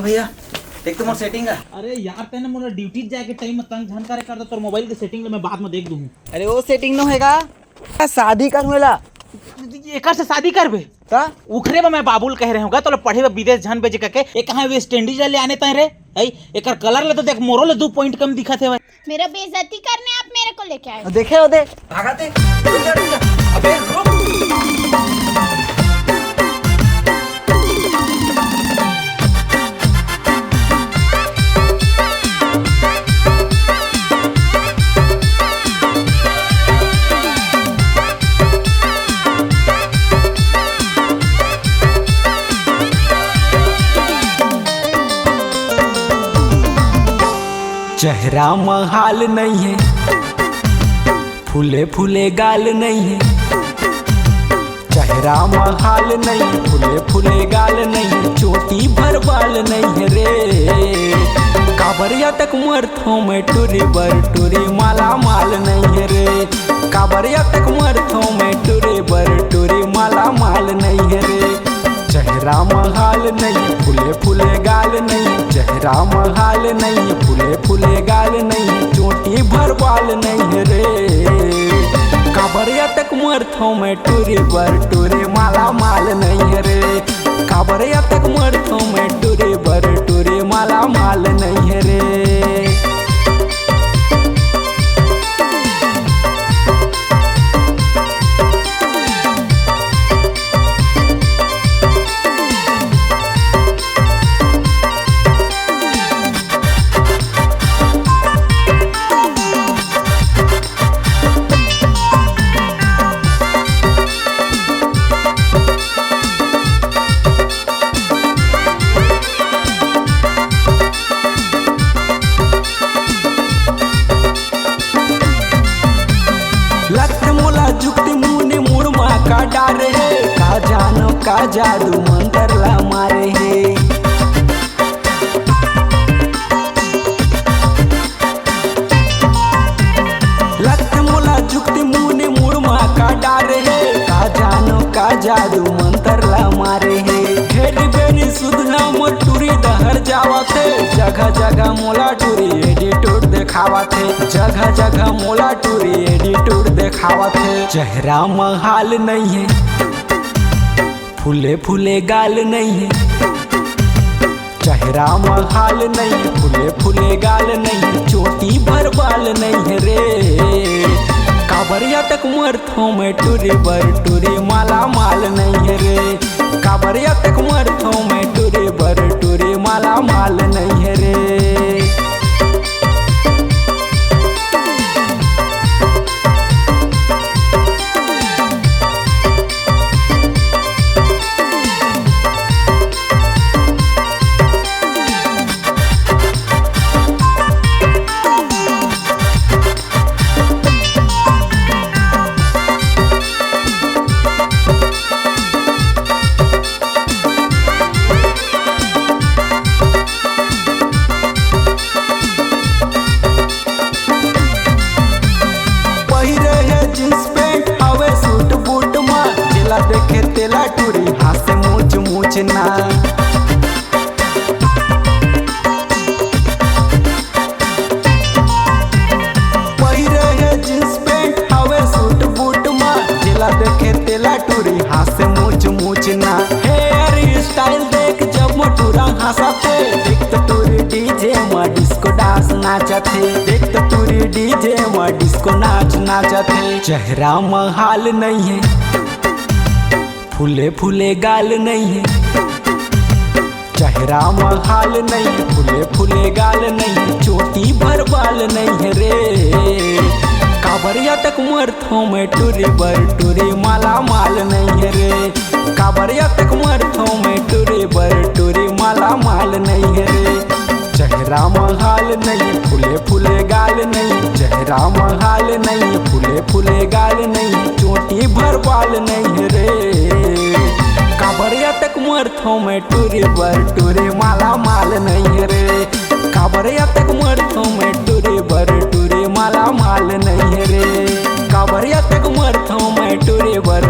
ये भैया देख तो मोर सेटिंग है। अरे यार तेने मोला ड्यूटी जाके टाइम में तंग जानकारी कर दो तोर मोबाइल के सेटिंग ले मैं बाद में देख दूँ। अरे वो सेटिंग न होएगा शादी कर मेला एकर से शादी करबे का उखरे में मैं बाबुल कह रहे होगा तो पढ़े में विदेश झन भेज के एक कहां वेस्ट इंडीज ले आने तय रे हई एकर कलर ले तो देख मोरो ले 2 पॉइंट कम दिखत है। मेरा बेइज्जती करने आप मेरे को लेके आए। देखे हो दे भागाते रुक जा अबे रुक। चेहरा महाल नहीं है, फूले फूले गाल नहीं है। चेहरा महाल नहीं, फूले फूले गाल नहीं, चोटी भर बाल नहीं है रे। काबरिया तक मरथों में टूरी बर टूरी माला माल नहीं है रे। काबरिया तक मरथों में टूरी बर टूरी माला माल नहीं है रे। चेहरा महाल नहीं, फूले फूले गाल नहीं। चेहरा महाल नहीं, फूले फूले गाल नहीं, चोटी भर बाल नहीं रे। काबरिया तक मरथों में टूरी बर टूरी माला माल नहीं रे। काबरिया तक मरथों में टूरी बर टूरी माला माल नहीं रे। जुक्ति मुनि मुरमा का डारे है, का जानो का जादू मंत्र ला मारे है। लख मोला जुक्ति मुनि मुरमा का डारे है, का जानो का जादू मंत्र ला मारे है। हेरी बेरी सुधना मोर टूरी दहर जावा थे, जगह जगह मोला टूरी एटीट्यूड दिखावा थे। जगह जगह मोला टूरी एटीट्यूड दिखावा थे। चेहरा महाल नहीं है, फूले फूले गाल नहीं है। चेहरा महाल नहीं, फूले फूले गाल नहीं, चोटी भर बाल नहीं है रे। काबरिया तक मरथों में टूरी बर टूरी माला माल नहीं है रे। काबरिया तक मरथों में टूरी बर टूरी माला माल नहीं है रे। देखे तेला टूरी हाथ मूछ मूछ ना। पहिरे है जींस पैंट हवे सूट बूट मा, जिला देखे तेला टूरी हाथ मूछ मूछ ना। हेयर स्टाइल देख जब मोटूरा हंसाते, देख तो टूरी डीजे मा डिस्को डांस नाचते। देख तो टूरी डीजे मा डिस्को नाच नाचते। चेहरा महाल नहीं है, फूले फूले गाल नहीं है। चेहरा महाल नहीं, फूले फूले गाल नहीं, चोटी भर बाल नहीं है रे। काबरिया तक मरथों में टूरी बर टूरी माला माल नहीं है रे। काबरिया तक मरथों में टूरी बर टूरी माला माल नहीं है रे। चेहरा महाल नहीं, फूले फूले गाल नहीं। चेहरा महाल नहीं, फूले फूले गाल नहीं, चोटी भर बाल नहीं है रे। काबरिया तक मरथों में टूरी बर टूरी माला माल नहीं है रे। काबरिया तक मरथों में टूरी बर टूरी माला माल नहीं है रे। काबरिया तक मरथों में टूरी बर